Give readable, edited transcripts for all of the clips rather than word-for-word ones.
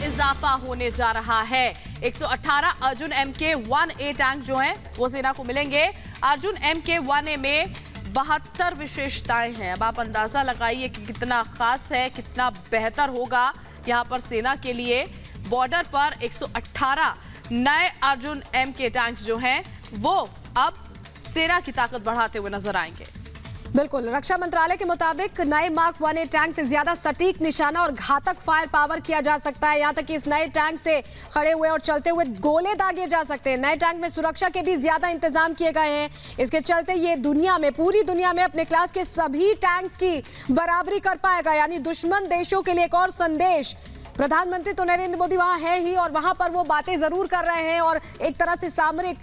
इजाफा होने जा रहा है। 118 अर्जुन MK-1A टैंक जो हैं वो सेना को मिलेंगे। अर्जुन MK-1A में 72 विशेषताएं हैं। अब आप अंदाजा लगाइए कि कितना खास है, कितना बेहतर होगा यहाँ पर सेना के लिए। बॉर्डर पर 118 नए अर्जुन MK टैंक्स जो हैं वो अब सेना की ताकत बढ़ाते हुए नजर आएंगे। बिल्कुल, रक्षा मंत्रालय के मुताबिक नए मार्क 1A टैंक से ज्यादा सटीक निशाना और घातक फायर पावर किया जा सकता है। यहां तक कि इस नए टैंक से खड़े हुए और चलते हुए गोले दागे जा सकते हैं। नए टैंक में सुरक्षा के भी ज्यादा इंतजाम किए गए हैं। इसके चलते ये दुनिया में, पूरी दुनिया में अपने क्लास के सभी टैंक्स की बराबरी कर पाएगा। यानी दुश्मन देशों के लिए एक और संदेश। प्रधानमंत्री तो नरेंद्र मोदी वहां है ही और वहां पर वो बातें जरूर कर रहे हैं और एक तरह से सामरिक,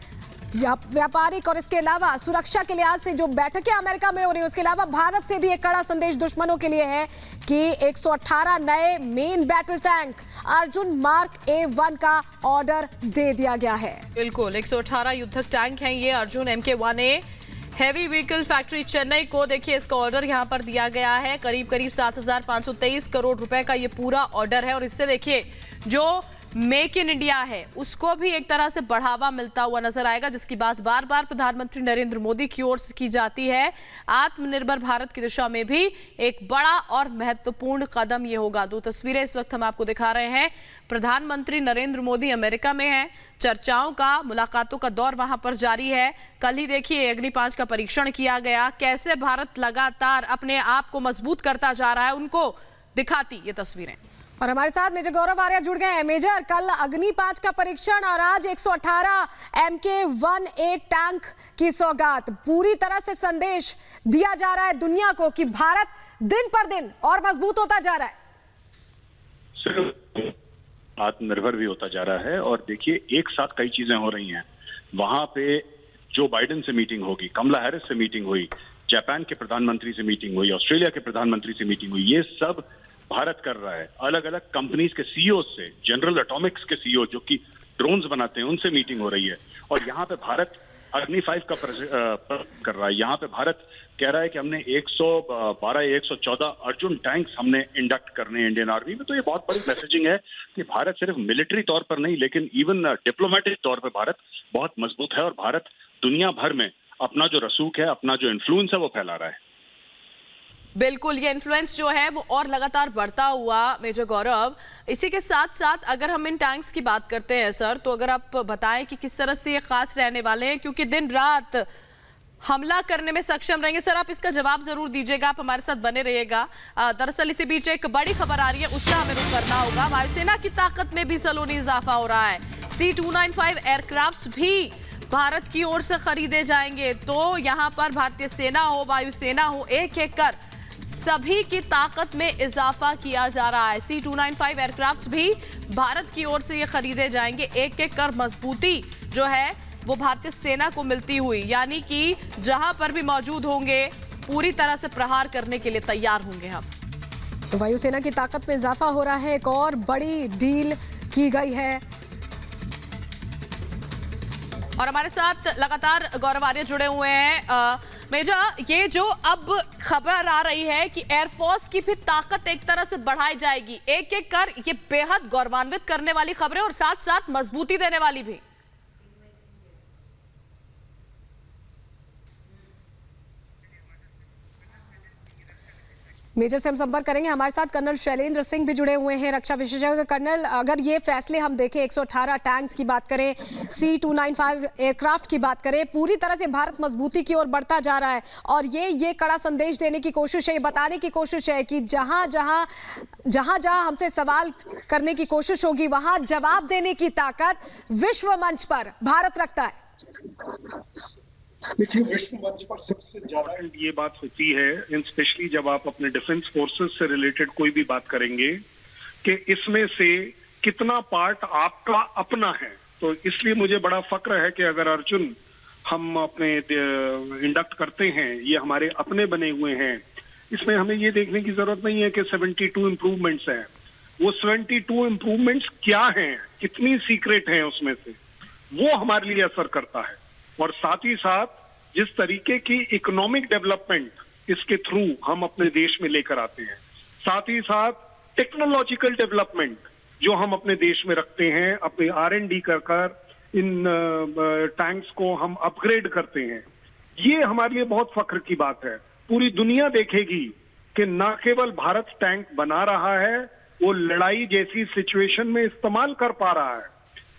व्यापारिक और इसके अलावा सुरक्षा के लिहाज से जो बैठकें अमेरिका में हो रही है, उसके अलावा भारत से भी एक कड़ा संदेश दुश्मनों के लिए है कि 118 नए main battle tank Arjun mark A1 का ऑर्डर दे दिया गया है। बिल्कुल, 118 युद्धक टैंक हैं ये Arjun MK-1A। Heavy vehicle factory Chennai को देखिए इसका ऑर्डर यहां पर दिया गया है। करीब 7,523 करोड़ रुपए का ये पूरा ऑर्डर है और इससे देखिए जो मेक इन इंडिया है उसको भी एक तरह से बढ़ावा मिलता हुआ नजर आएगा, जिसकी बात बार बार प्रधानमंत्री नरेंद्र मोदी की ओर से की जाती है। आत्मनिर्भर भारत की दिशा में भी एक बड़ा और महत्वपूर्ण कदम ये होगा। दो तस्वीरें इस वक्त हम आपको दिखा रहे हैं। प्रधानमंत्री नरेंद्र मोदी अमेरिका में हैं, चर्चाओं का, मुलाकातों का दौर वहां पर जारी है। कल ही देखिए अग्नि 5 का परीक्षण किया गया। कैसे भारत लगातार अपने आप को मजबूत करता जा रहा है, उनको दिखाती ये तस्वीरें। और हमारे साथ मेजर गौरव आर्या जुड़ गए हैं। मेजर, कल अग्नि 5 का परीक्षण और आज 118 MK-1A टैंक की सौगात। पूरी तरह से संदेश दिया जा रहा है दुनिया को कि भारत दिन पर दिन और मजबूत होता जा रहा है, आत्मनिर्भर भी होता जा रहा है। और देखिए एक साथ कई चीजें हो रही हैं। वहां पे जो बाइडेन से मीटिंग होगी, कमला हैरिस से मीटिंग हुई, जापान के प्रधानमंत्री से मीटिंग हुई, ऑस्ट्रेलिया के प्रधानमंत्री से मीटिंग हुई, ये सब भारत कर रहा है। अलग अलग कंपनीज के सीईओ से, जनरल एटॉमिक्स के सीईओ जो कि ड्रोन्स बनाते हैं, उनसे मीटिंग हो रही है। और यहाँ पे भारत अग्नि 5 का कर रहा है। यहाँ पे भारत कह रहा है कि हमने 112 या 114 अर्जुन टैंक्स हमने इंडक्ट करने हैं इंडियन आर्मी में। तो ये बहुत बड़ी मैसेजिंग है कि भारत सिर्फ मिलिट्री तौर पर नहीं, लेकिन इवन डिप्लोमेटिक तौर पर भारत बहुत मजबूत है और भारत दुनिया भर में अपना जो रसूख है, अपना जो इन्फ्लुएंस है, वो फैला रहा है। बिल्कुल, ये इन्फ्लुएंस जो है वो और लगातार बढ़ता हुआ मेजर गौरव। इसी के साथ साथ अगर हम इन टैंक्स की बात करते हैं सर, तो अगर आप बताएं कि किस तरह से ये खास रहने वाले हैं, क्योंकि दिन रात हमला करने में सक्षम रहेंगे। सर आप इसका जवाब जरूर दीजिएगा, आप हमारे साथ बने रहिएगा। दरअसल इसी बीच एक बड़ी खबर आ रही है, उसका हमें रुख करना होगा। वायुसेना की ताकत में भी सलोनी इजाफा हो रहा है। C-295 एयरक्राफ्ट भी भारत की ओर से खरीदे जाएंगे। तो यहाँ पर भारतीय सेना हो, वायुसेना हो, एक एक कर सभी की ताकत में इजाफा किया जा रहा है। C-295 एयरक्राफ्ट भी भारत की ओर से ये खरीदे जाएंगे। एक एक कर मजबूती जो है वो भारतीय सेना को मिलती हुई, यानी कि जहां पर भी मौजूद होंगे पूरी तरह से प्रहार करने के लिए तैयार होंगे हम। तो वायुसेना की ताकत में इजाफा हो रहा है। एक और बड़ी डील की गई है। और हमारे साथ लगातार गौरव आर्य जुड़े हुए हैं। मेजर, ये जो अब खबर आ रही है कि एयरफोर्स की भी ताकत एक तरह से बढ़ाई जाएगी, एक एक कर, ये बेहद गौरवान्वित करने वाली खबरें और साथ साथ मजबूती देने वाली भी। मेजर से हम संपर्क करेंगे। हमारे साथ कर्नल शैलेंद्र सिंह भी जुड़े हुए हैं, रक्षा विशेषज्ञ। कर्नल, अगर ये फैसले हम देखें, 118 टैंक्स की बात करें, C-295 एयरक्राफ्ट की बात करें, पूरी तरह से भारत मजबूती की ओर बढ़ता जा रहा है। और ये कड़ा संदेश देने की कोशिश है, ये बताने की कोशिश है कि जहां जहां हमसे सवाल करने की कोशिश होगी, वहां जवाब देने की ताकत विश्व मंच पर भारत रखता है। देखिए, विश्व मंच पर सबसे ज्यादा ये बात होती है, स्पेशली जब आप अपने डिफेंस फोर्सेस से रिलेटेड कोई भी बात करेंगे, कि इसमें से कितना पार्ट आपका अपना है। तो इसलिए मुझे बड़ा फक्र है कि अगर अर्जुन हम अपने इंडक्ट करते हैं, ये हमारे अपने बने हुए हैं। इसमें हमें ये देखने की जरूरत नहीं है कि 72 इंप्रूवमेंट्स हैं। वो 72 इंप्रूवमेंट्स क्या हैं, कितनी सीक्रेट हैं उसमें से, वो हमारे लिए असर करता है। और साथ ही साथ जिस तरीके की इकोनॉमिक डेवलपमेंट इसके थ्रू हम अपने देश में लेकर आते हैं, साथ ही साथ टेक्नोलॉजिकल डेवलपमेंट, जो हम अपने देश में रखते हैं, अपने R&D कर इन टैंक्स को हम अपग्रेड करते हैं, ये हमारे लिए बहुत फख्र की बात है। पूरी दुनिया देखेगी कि न केवल भारत टैंक बना रहा है, वो लड़ाई जैसी सिचुएशन में इस्तेमाल कर पा रहा है।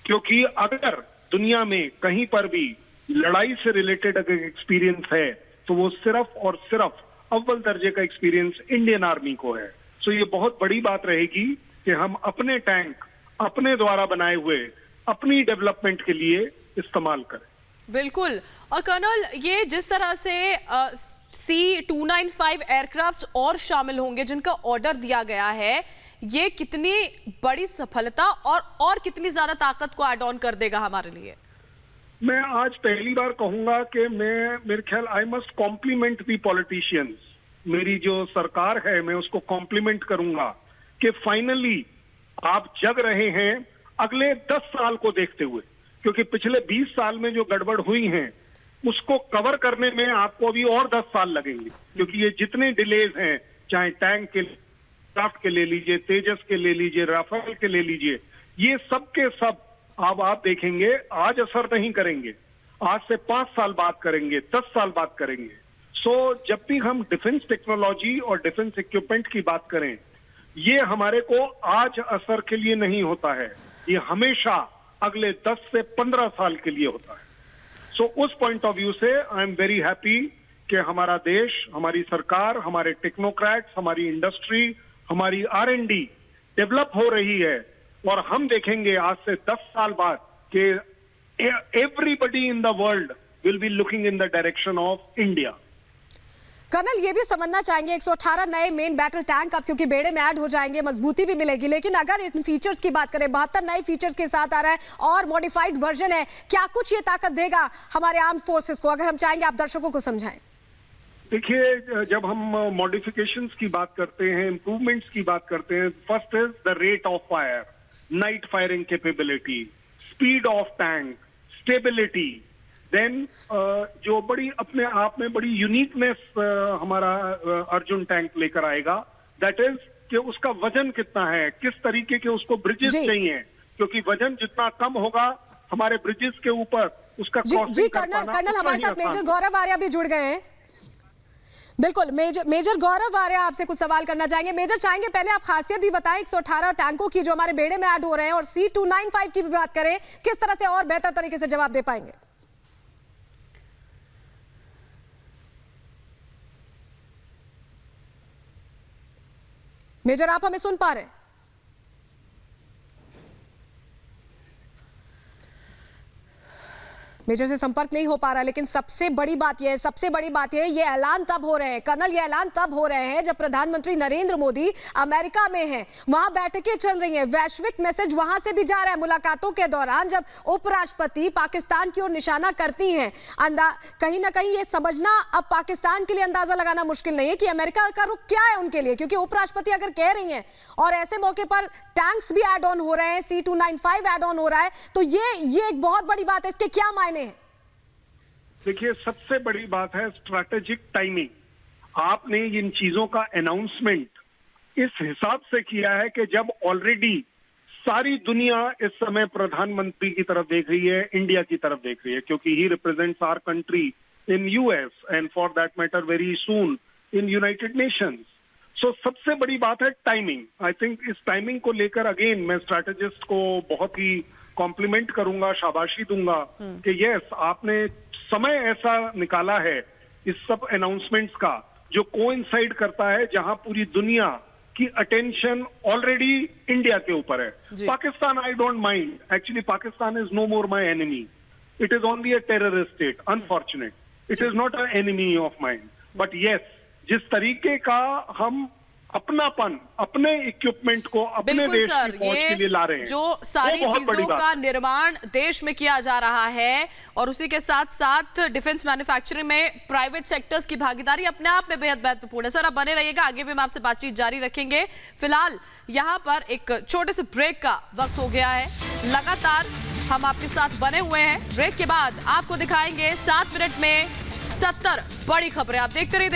क्योंकि अगर दुनिया में कहीं पर भी लड़ाई से रिलेटेड अगर एक्सपीरियंस है तो वो सिर्फ और सिर्फ अव्वल दर्जे का एक्सपीरियंस इंडियन आर्मी को है। सो ये बहुत बड़ी बात रहेगी कि हम अपने टैंक अपने द्वारा बनाए हुए अपनी डेवलपमेंट के लिए इस्तेमाल करें। बिल्कुल। और कर्नल, ये जिस तरह से C-295 एयरक्राफ्ट और शामिल होंगे जिनका ऑर्डर दिया गया है, ये कितनी बड़ी सफलता और कितनी ज्यादा ताकत को ऐड ऑन कर देगा हमारे लिए? मैं आज पहली बार कहूंगा कि मेरे ख्याल I must compliment the politicians. मेरी जो सरकार है मैं उसको कॉम्प्लीमेंट करूंगा कि फाइनली आप जग रहे हैं अगले 10 साल को देखते हुए, क्योंकि पिछले 20 साल में जो गड़बड़ हुई हैं उसको कवर करने में आपको अभी और 10 साल लगेंगे। क्योंकि ये जितने डिलेज हैं, चाहे टैंक के क्राफ्ट के ले लीजिए, तेजस के ले लीजिए, राफेल के ले लीजिए, ये सब के सब अब आप देखेंगे आज असर नहीं करेंगे, आज से 5 साल बाद करेंगे, 10 साल बाद करेंगे। सो जब भी हम डिफेंस टेक्नोलॉजी और डिफेंस इक्विपमेंट की बात करें, ये हमारे को आज असर के लिए नहीं होता है, ये हमेशा अगले 10 से 15 साल के लिए होता है। सो उस पॉइंट ऑफ व्यू से आई एम वेरी हैप्पी कि हमारा देश, हमारी सरकार, हमारे टेक्नोक्रेट्स, हमारी इंडस्ट्री, हमारी R&D डेवलप हो रही है। और हम देखेंगे आज से 10 साल बाद कि everybody in the world will be looking in the direction of India. Colonel, ये भी समझना चाहेंगे 118 नए मेन बैटल टैंक अब क्योंकि बेड़े में ऐड हो जाएंगे, मजबूती भी मिलेगी, लेकिन अगर इन फीचर्स की बात करें, 72 नए फीचर्स के साथ आ रहा है और मॉडिफाइड वर्जन है, क्या कुछ ये ताकत देगा हमारे आर्म फोर्सेस को? अगर हम चाहेंगे आप दर्शकों को समझाएं। देखिए, जब हम मॉडिफिकेशंस की बात करते हैं, इंप्रूवमेंट्स की बात करते हैं, first is the rate of fire, night firing capability, speed of tank, stability, then जो बड़ी अपने आप में बड़ी यूनिकनेस हमारा अर्जुन टैंक लेकर आएगा, दैट इज कि उसका वजन कितना है, किस तरीके के उसको ब्रिजेस चाहिए, क्योंकि वजन जितना कम होगा हमारे ब्रिजेस के ऊपर उसका जी कर्नल हमारे साथ मेजर गौरव आर्या भी जुड़ गए हैं। बिल्कुल, मेजर गौरव आर्या आपसे कुछ सवाल करना चाहेंगे। मेजर, चाहेंगे पहले आप खासियत भी बताएं 118 टैंकों की जो हमारे बेड़े में ऐड हो रहे हैं, और C-295 की भी बात करें, किस तरह से और बेहतर तरीके से जवाब दे पाएंगे? मेजर, आप हमें सुन पा रहे हैं? मेजर से संपर्क नहीं हो पा रहा, लेकिन सबसे बड़ी बात यह है, ये ऐलान तब हो रहे हैं कर्नल, ये ऐलान तब हो रहे हैं जब प्रधानमंत्री नरेंद्र मोदी अमेरिका में हैं, वहां बैठकें चल रही हैं, वैश्विक मैसेज वहां से भी जा रहा है। मुलाकातों के दौरान जब उपराष्ट्रपति पाकिस्तान की ओर निशाना करती हैं, कहीं ना कहीं ये समझना अब पाकिस्तान के लिए अंदाजा लगाना मुश्किल नहीं है कि अमेरिका का रुख क्या है उनके लिए, क्योंकि उपराष्ट्रपति अगर कह रही हैं और ऐसे मौके पर टैंक्स भी ऐड ऑन हो रहे हैं, C-295 ऐड ऑन हो रहा है, तो ये एक बहुत बड़ी बात है। इसके क्या मायने? देखिए, सबसे बड़ी बात है स्ट्रैटेजिक टाइमिंग। आपने इन चीजों का अनाउंसमेंट इस हिसाब से किया है कि जब ऑलरेडी सारी दुनिया इस समय प्रधानमंत्री की तरफ देख रही है, इंडिया की तरफ देख रही है, क्योंकि he represents our country in US and for that matter very soon in United Nations. So सबसे बड़ी बात है टाइमिंग। आई थिंक इस टाइमिंग को लेकर अगेन मैं स्ट्रैटेजिस्ट को बहुत ही कॉम्प्लीमेंट करूंगा, शाबाशी दूंगा कि यस, आपने समय ऐसा निकाला है इस सब अनाउंसमेंट्स का जो कोइंसाइड करता है जहां पूरी दुनिया की अटेंशन ऑलरेडी इंडिया के ऊपर है। Pakistan I don't mind, actually Pakistan is no more my enemy, it is only a terrorist state, unfortunate, it is not a enemy of mind, but yes, जिस तरीके का हम अपनापन अपने इक्विपमेंट को अपने देश की फौज के लिए ला रहे हैं, जो सारी चीजों का निर्माण देश में किया जा रहा है और उसी के साथ साथ डिफेंस मैन्युफैक्चरिंग में प्राइवेट सेक्टर्स की भागीदारी अपने आप में बेहद महत्वपूर्ण है। सर, आप बने रहिएगा, आगे भी हम आपसे बातचीत जारी रखेंगे। फिलहाल यहाँ पर एक छोटे से ब्रेक का वक्त हो गया है, लगातार हम आपके साथ बने हुए हैं। ब्रेक के बाद आपको दिखाएंगे 7 मिनट में 70 बड़ी खबरें। आप देखते रहिए।